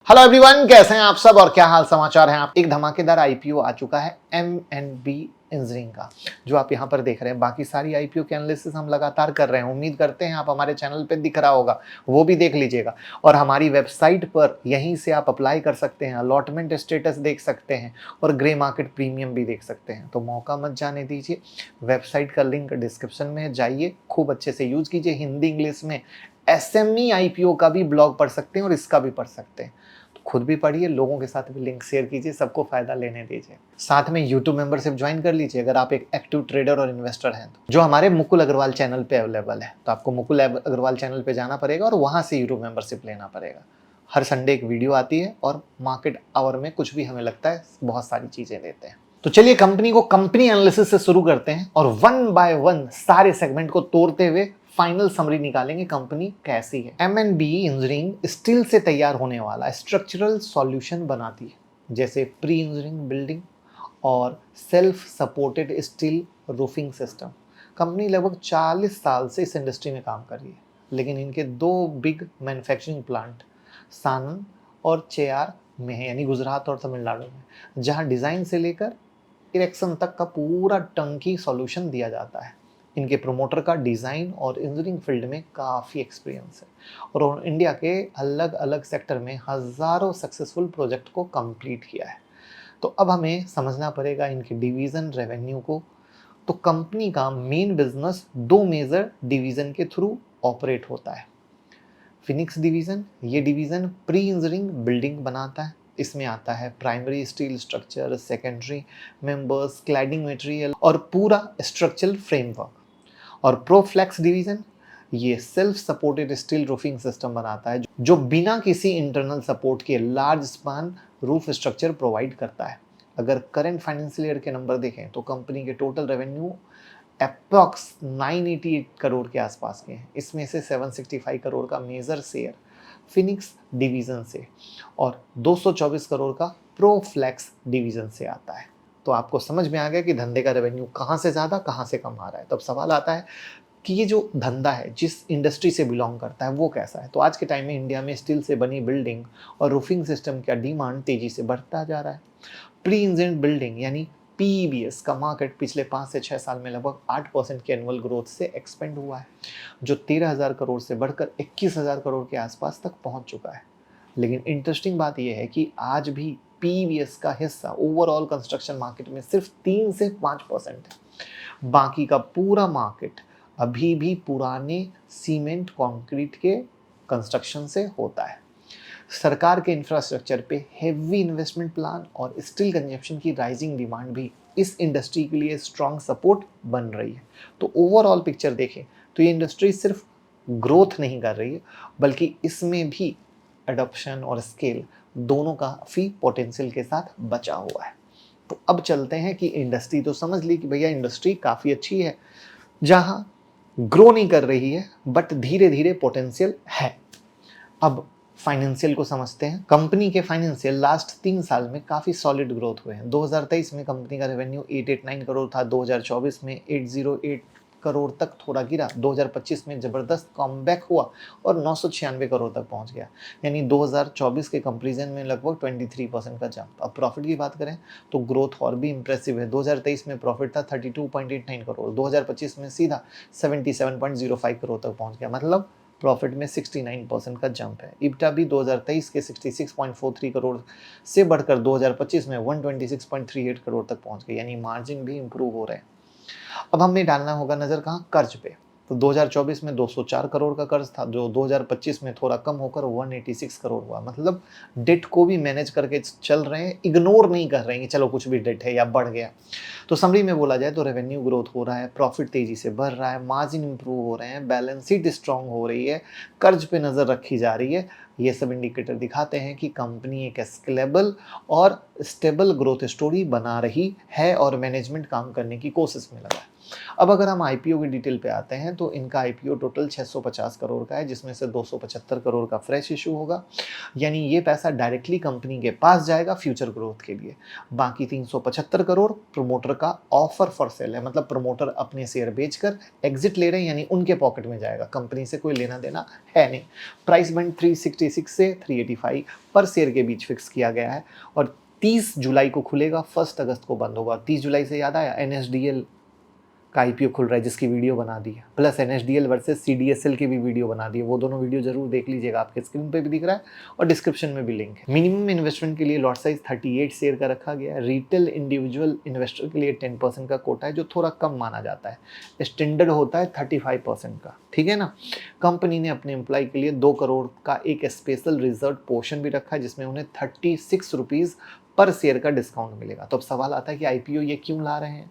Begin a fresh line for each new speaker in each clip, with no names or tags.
Hello everyone, कैसे हैं आप सब और क्या हाल समाचार हैं आप। एक धमाकेदार आईपीओ आ चुका है M&B इंजीनियरिंग का, जो आप यहां पर देख रहे हैं। बाकी सारी आईपीओ के एनालिसिस हम लगातार कर रहे हैं। उम्मीद करते हैं आप हमारे चैनल पे दिख रहा होगा, वो भी देख लीजिएगा। और हमारी वेबसाइट पर यहीं से आप अप्लाई कर सकते हैं, अलॉटमेंट स्टेटस देख सकते हैं और ग्रे मार्केट प्रीमियम भी देख सकते हैं। तो मौका मत जाने दीजिए। वेबसाइट का लिंक डिस्क्रिप्शन में है, जाइए, खूब अच्छे से यूज कीजिए। हिंदी इंग्लिश में एसएमई आईपीओ का भी ब्लॉग पढ़ सकते हैं और इसका भी पढ़ सकते हैं। खुद भी पढ़िए, लोगों के साथ भी लिंक शेयर कीजिए, सबको फायदा लेने दीजिए। साथ में यूट्यूब मेंबरशिप ज्वाइन कर लीजिए अगर आप एक एक्टिव ट्रेडर और इन्वेस्टर हैं तो, जो हमारे मुकुल अग्रवाल चैनल पे अवेलेबल है। तो आपको मुकुल अग्रवाल चैनल पे जाना पड़ेगा और वहां से यूट्यूब मेंबरशिप लेना पड़ेगा। हर संडे एक वीडियो आती है और मार्केट आवर में कुछ भी हमें लगता है बहुत सारी चीजें देते हैं। तो चलिए कंपनी को कंपनी एनालिसिस से शुरू करते हैं और वन बाय वन सारे सेगमेंट को तोड़ते हुए फाइनल समरी निकालेंगे कंपनी कैसी है। M&B इंजीनियरिंग स्टील से तैयार होने वाला स्ट्रक्चरल सॉल्यूशन बनाती है, जैसे प्री इंजीनियरिंग बिल्डिंग और self supported steel roofing system. Company लगभग 40 साल से इस इंडस्ट्री में काम कर रही है, लेकिन इनके दो बिग मैन्युफैक्चरिंग प्लांट सानन और चेयार में है, यानी गुजरात और तमिलनाडु में, जहां डिजाइन से लेकर इरेक्शन तक का पूरा टंकी सॉल्यूशन दिया जाता है। इनके प्रोमोटर का डिज़ाइन और इंजीनियरिंग फील्ड में काफ़ी एक्सपीरियंस है और इंडिया के अलग अलग सेक्टर में हज़ारों सक्सेसफुल प्रोजेक्ट को कंप्लीट किया है। तो अब हमें समझना पड़ेगा इनके डिवीज़न रेवेन्यू को। तो कंपनी का मेन बिजनेस दो मेजर डिवीज़न के थ्रू ऑपरेट होता है। फिनिक्स डिवीज़न, ये डिवीज़न प्री इंजीनियरिंग बिल्डिंग बनाता है। इसमें आता है primary steel structure, secondary members, cladding material और पूरा स्ट्रक्चरल फ्रेमवर्क। और प्रोफ्लेक्स डिवीज़न ये self supported steel roofing system बनाता है, जो बिना किसी इंटरनल सपोर्ट के large span roof structure provide करता है। अगर करंट फाइनेंशियल ईयर के नंबर देखें तो कंपनी के टोटल रेवेन्यू अप्रॉक्स 988 करोड़ के आसपास के हैं। इसमें से 765 करोड़ का मेजर शेयर फिनिक्स डिवीज़न से और 224 करोड़ का प्रोफ्लेक्स डिवीज़न से आता है। तो आपको समझ में आ गया कि धंधे का रेवेन्यू कहाँ से ज़्यादा कहाँ से कम आ रहा है। तब सवाल आता है कि ये जो धंधा है, जिस इंडस्ट्री से बिलोंग करता है, वो कैसा है। तो आज के टाइम में इंडिया में स्टील से बनी बिल्डिंग और रूफिंग सिस्टम का डिमांड तेजी से बढ़ता जा रहा है। प्री इंजीनियर्ड बिल्डिंग यानी PEBS का मार्केट पिछले 5 से 6 साल में लगभग 8% के एनुअल ग्रोथ से एक्सपेंड हुआ है, जो 13,000 करोड़ से बढ़कर 21,000 करोड़ के आसपास तक पहुंच चुका है। लेकिन इंटरेस्टिंग बात यह है कि आज भी PEBS का हिस्सा ओवरऑल कंस्ट्रक्शन मार्केट में सिर्फ 3 से 5% है। बाकी का पूरा मार्केट अभी भी पुराने सीमेंट कंक्रीट के कंस्ट्रक्शन से होता है। सरकार के इंफ्रास्ट्रक्चर पे हेवी इन्वेस्टमेंट प्लान और स्टील कंजप्शन की राइजिंग डिमांड भी इस इंडस्ट्री के लिए स्ट्रॉन्ग सपोर्ट बन रही है। तो ओवरऑल पिक्चर देखें तो ये इंडस्ट्री सिर्फ ग्रोथ नहीं कर रही है, बल्कि इसमें भी अडॉप्शन और स्केल दोनों काफ़ी पोटेंशियल के साथ बचा हुआ है। तो अब चलते हैं कि इंडस्ट्री तो समझ ली कि भैया इंडस्ट्री काफ़ी अच्छी है, जहाँ ग्रो नहीं कर रही है बट धीरे धीरे पोटेंशियल है। अब फाइनेंशियल को समझते हैं। कंपनी के फाइनेंशियल लास्ट 3 साल में काफ़ी सॉलिड ग्रोथ हुए हैं। 2023 में कंपनी का रेवेन्यू 889 करोड़ था, 2024 में 808 करोड़ तक थोड़ा गिरा, 2025 में ज़बरदस्त कमबैक हुआ और 996 करोड़ तक पहुंच गया, यानी 2024 के कंपैरिजन में लगभग 23% का जंप। अब प्रॉफिट की बात करें तो ग्रोथ और भी इंप्रेसिव है। 2023 में प्रॉफिट था 32.89 करोड़, 2025 में सीधा 77.05 करोड़ तक पहुंच गया, मतलब प्रॉफिट में 69% का जंप है। इब्टा भी 2023 के 66.43 करोड़ से बढ़कर 2025 में 126.38 करोड़ तक पहुंच गए, यानी मार्जिन भी इंप्रूव हो रहे हैं। अब हमें डालना होगा नज़र कहाँ, कर्ज पे। तो 2024 में 204 करोड़ का कर्ज था, जो 2025 में थोड़ा कम होकर 186 करोड़ हुआ। मतलब डेट को भी मैनेज करके चल रहे हैं, इग्नोर नहीं कर रहे हैं कि चलो कुछ भी डेट है या बढ़ गया। तो समरी में बोला जाए तो रेवेन्यू ग्रोथ हो रहा है, प्रॉफिट तेजी से बढ़ रहा है, मार्जिन इंप्रूव हो रहे हैं, बैलेंस शीट स्ट्रांग हो रही है, कर्ज पे नज़र रखी जा रही है। ये सब इंडिकेटर दिखाते हैं कि कंपनी एक स्केलेबल और स्टेबल ग्रोथ स्टोरी बना रही है और मैनेजमेंट काम करने की कोशिश में लगा है। अब अगर हम आईपीओ की डिटेल पे आते हैं तो इनका आईपीओ टोटल 650 करोड़ का है, जिसमें से 275 करोड़ का फ्रेश इशू होगा, यानी ये पैसा डायरेक्टली कंपनी के पास जाएगा फ्यूचर ग्रोथ के लिए। बाकी 375 करोड़ प्रमोटर का ऑफर फॉर सेल है, मतलब प्रमोटर अपने शेयर बेचकर एग्जिट ले रहे हैं, यानी उनके पॉकेट में जाएगा, कंपनी से कोई लेना देना है नहीं। प्राइस बैंड 366 से 385 पर शेयर के बीच फिक्स किया गया है और 30 जुलाई को खुलेगा, 1 अगस्त को बंद होगा। 30 जुलाई से याद आया एनएसडीएल का आईपीओ खुल रहा है, जिसकी वीडियो बना दी है, प्लस एनएसडीएल वर्सेस सीडीएसएल की भी वीडियो बना दी है। वो दोनों वीडियो जरूर देख लीजिएगा, आपके स्क्रीन पे भी दिख रहा है और डिस्क्रिप्शन में भी लिंक है। मिनिमम इन्वेस्टमेंट के लिए लॉट साइज 38 शेयर का रखा गया है। रिटेल इंडिविजुअल इन्वेस्टर के लिए 10% का कोटा है, जो थोड़ा कम माना जाता है। स्टैंडर्ड होता है 35% का, ठीक है ना। कंपनी ने अपने एम्प्लॉय के लिए 2 करोड़ का एक स्पेशल रिजर्व पोर्शन भी रखा है, जिसमें उन्हें 36 रुपीज़ पर शेयर का डिस्काउंट मिलेगा। तो अब सवाल आता है कि आईपीओ ये क्यों ला रहे हैं।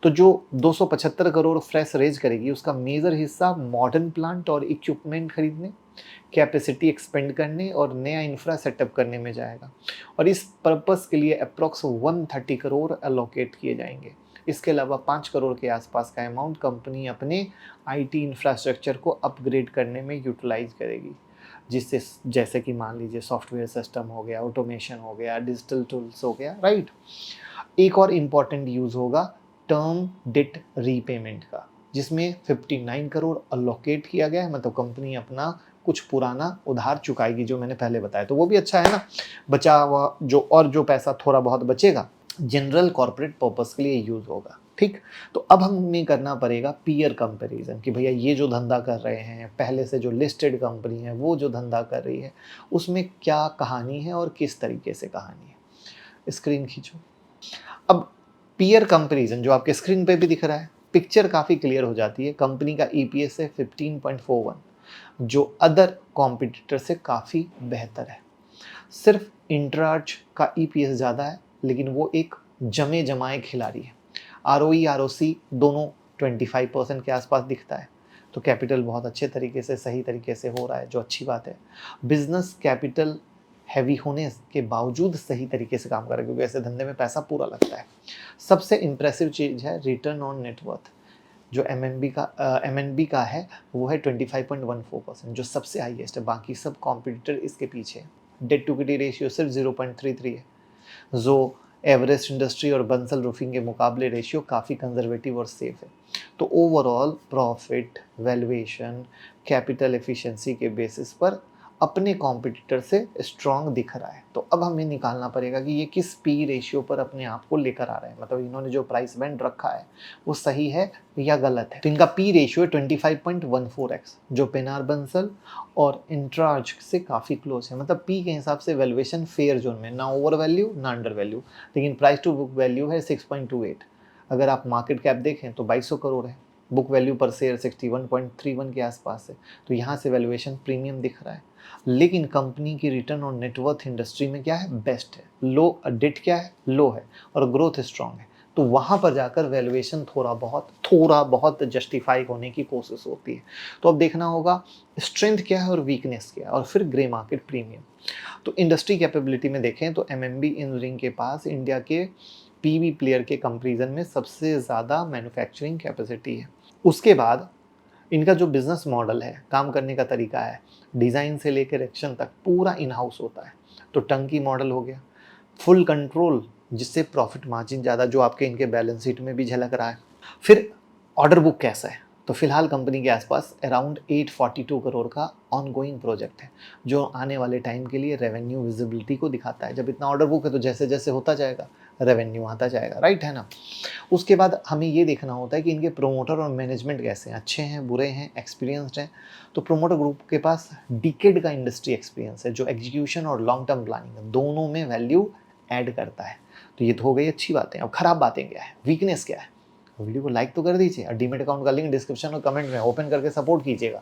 तो जो 275 करोड़ फ्रेश रेज करेगी, उसका मेजर हिस्सा मॉडर्न प्लांट और इक्विपमेंट खरीदने, कैपेसिटी एक्सपेंड करने और नया इंफ्रा सेटअप करने में जाएगा और इस पर्पस के लिए अप्रॉक्स 130 करोड़ अलोकेट किए जाएंगे। इसके अलावा 5 करोड़ के आसपास का अमाउंट कंपनी अपने आईटी इंफ्रास्ट्रक्चर को अपग्रेड करने में यूटिलाइज करेगी, जिससे जैसे कि मान लीजिए सॉफ्टवेयर सिस्टम हो गया, ऑटोमेशन हो गया, डिजिटल टूल्स हो गया, राइट। एक और इम्पॉर्टेंट यूज होगा टर्म डेट रीपेमेंट का, जिसमें 59 करोड़ अलोकेट किया गया है, मतलब कंपनी अपना कुछ पुराना उधार चुकाएगी, जो मैंने पहले बताया। तो वो भी अच्छा है ना, बचा हुआ जो पैसा थोड़ा बहुत बचेगा जनरल कॉर्पोरेट पर्पस के लिए यूज होगा, ठीक। तो अब हमें करना पड़ेगा पीयर कंपैरिजन कि भैया ये जो धंधा कर रहे हैं, पहले से जो लिस्टेड कंपनी है वो जो धंधा कर रही है, उसमें क्या कहानी है और किस तरीके से कहानी है। स्क्रीन खींचो। अब पीयर कंपैरिजन जो आपके स्क्रीन पे भी दिख रहा है, पिक्चर काफ़ी क्लियर हो जाती है। कंपनी का ईपीएस है 15.41, जो अदर कॉम्पिटिटर से काफ़ी बेहतर है। सिर्फ इंट्राज का ईपीएस ज़्यादा है, लेकिन वो एक जमे जमाए खिलाड़ी है। आरओई आरओसी दोनों 25% के आसपास दिखता है। तो कैपिटल बहुत अच्छे तरीके से, सही तरीके से हो रहा है, जो अच्छी बात है। बिजनेस कैपिटल हैवी होने के बावजूद सही तरीके से काम कर रहा है, क्योंकि ऐसे धंधे में पैसा पूरा लगता है। सबसे इम्प्रेसिव चीज़ है रिटर्न ऑन नेटवर्थ, जो एमएनबी का है वो है 25.14%, जो सबसे हाईएस्ट है। बाकी सब कॉम्पिटिटर इसके पीछे है। डेट टू इक्विटी रेशियो सिर्फ 0.33 है, जो एवरेस्ट इंडस्ट्री और बंसल रूफिंग के मुकाबले रेशियो काफ़ी कंजर्वेटिव और सेफ है। तो overall profit, valuation, capital efficiency के बेसिस पर अपने कॉम्पिटिटर से स्ट्रांग दिख रहा है। तो अब हमें निकालना पड़ेगा कि ये किस पी रेशियो पर अपने आप को लेकर आ रहे हैं, मतलब इन्होंने जो प्राइस बैंड रखा है वो सही है या गलत है। तो इनका पी रेशियो है 25.14x, जो पेनार बंसल और इंट्राज से काफ़ी क्लोज है। मतलब पी के हिसाब से वैल्यूएशन फेयर जोन में, ना ओवर वैल्यू ना अंडर वैल्यू। लेकिन प्राइस टू बुक वैल्यू है 6.28। अगर आप मार्केट कैप देखें तो 2200 करोड़ है, बुक वैल्यू पर शेयर 61.31 के आसपास है। तो यहाँ से वैल्यूएशन प्रीमियम दिख रहा है। लेकिन कंपनी की रिटर्न ऑन नेटवर्थ इंडस्ट्री में क्या है, बेस्ट है। लो डेट क्या है, लो है, और ग्रोथ स्ट्रांग है। तो वहाँ पर जाकर वैल्यूएशन थोड़ा बहुत जस्टिफाई होने की कोशिश होती है। तो अब देखना होगा स्ट्रेंथ क्या है और वीकनेस क्या है, और फिर ग्रे मार्केट प्रीमियम। तो इंडस्ट्री कैपेबिलिटी में देखें तो एमएनबी इंजीनियरिंग के पास इंडिया के पीवी प्लेयर के कंपैरिजन में सबसे ज़्यादा मैन्युफैक्चरिंग कैपेसिटी है। उसके बाद इनका जो बिजनेस मॉडल है, काम करने का तरीका है, डिज़ाइन से लेकर एक्शन तक पूरा इन हाउस होता है। तो टंकी मॉडल हो गया, फुल कंट्रोल, जिससे प्रॉफिट मार्जिन ज़्यादा, जो आपके इनके बैलेंस शीट में भी झलक रहा है। फिर ऑर्डर बुक कैसा है, तो फिलहाल कंपनी के आसपास अराउंड 842 करोड़ का ऑनगोइंग प्रोजेक्ट है, जो आने वाले टाइम के लिए रेवेन्यू विजिबिलिटी को दिखाता है। जब इतना ऑर्डर बुक है तो जैसे जैसे होता जाएगा रेवेन्यू आता जाएगा, राइट है ना। उसके बाद हमें ये देखना होता है कि इनके प्रोमोटर और मैनेजमेंट कैसे हैं, अच्छे हैं, बुरे हैं, एक्सपीरियंस्ड हैं। तो प्रोमोटर ग्रुप के पास डिकेड का इंडस्ट्री एक्सपीरियंस है, जो एग्जीक्यूशन और लॉन्ग टर्म प्लानिंग दोनों में वैल्यू ऐड करता है। तो ये तो हो गई अच्छी बातें। अब खराब बातें क्या है, वीकनेस क्या है। वीडियो को लाइक तो कर दीजिए और डीमेट अकाउंट का लिंक डिस्क्रिप्शन और कमेंट में ओपन करके सपोर्ट कीजिएगा।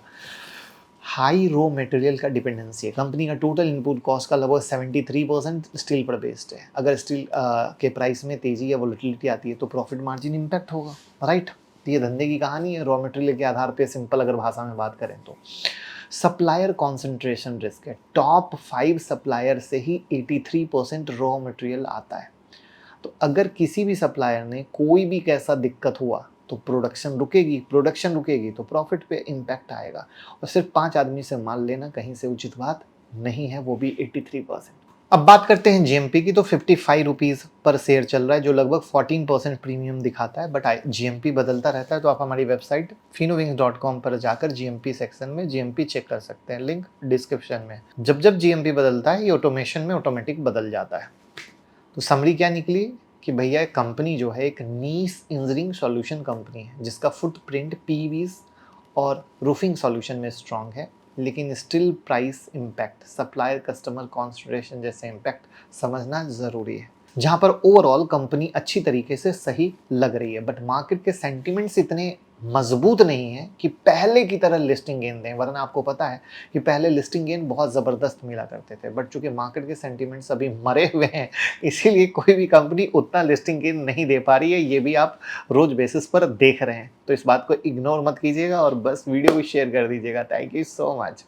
हाई रॉ मटेरियल का डिपेंडेंसी है। कंपनी का टोटल इनपुट कॉस्ट का लगभग 73% स्टील पर बेस्ड है। अगर स्टील के प्राइस में तेजी या वोलेटिलिटी आती है तो प्रॉफिट मार्जिन इम्पैक्ट होगा, राइट। ये धंधे की कहानी है, रॉ मटेरियल के आधार पे, सिंपल अगर भाषा में बात करें तो। सप्लायर कॉन्सेंट्रेशन रिस्क है, टॉप 5 सप्लायर से ही 83% रॉ मटेरियल आता है। तो अगर किसी भी सप्लायर ने कोई भी कैसा दिक्कत हुआ तो प्रोडक्शन रुकेगी तो प्रॉफिट पे इम्पैक्ट आएगा। और सिर्फ 5 आदमी से माल लेना कहीं से उचित बात नहीं है, वो भी 83%। अब बात करते हैं जीएमपी की, तो 55 रुपीज़ पर शेयर चल रहा है, जो लगभग 14% प्रीमियम दिखाता है। बट जीएमपी बदलता रहता है, तो आप हमारी वेबसाइट finowings.com पर जाकर जीएमपी सेक्शन में जीएमपी चेक कर सकते हैं, लिंक डिस्क्रिप्शन में। जब जब जीएमपी बदलता है ये ऑटोमेशन में ऑटोमेटिक बदल जाता है। तो समरी क्या निकली कि भैया कंपनी जो है एक नीश इंजीनियरिंग सॉल्यूशन कंपनी है, जिसका फुटप्रिंट पीवीज और रूफिंग सॉल्यूशन में स्ट्रांग है, लेकिन still price impact, supplier customer concentration जैसे इम्पैक्ट समझना ज़रूरी है। जहाँ पर ओवरऑल कंपनी अच्छी तरीके से सही लग रही है, बट मार्केट के सेंटिमेंट्स इतने मजबूत नहीं है कि पहले की तरह लिस्टिंग गेन दें। वरना आपको पता है कि पहले लिस्टिंग गेन बहुत ज़बरदस्त मिला करते थे, बट चूंकि मार्केट के सेंटिमेंट्स अभी मरे हुए हैं, इसीलिए कोई भी कंपनी उतना लिस्टिंग गेन नहीं दे पा रही है। ये भी आप रोज बेसिस पर देख रहे हैं, तो इस बात को इग्नोर मत कीजिएगा और बस वीडियो भी शेयर कर दीजिएगा। Thank you so much.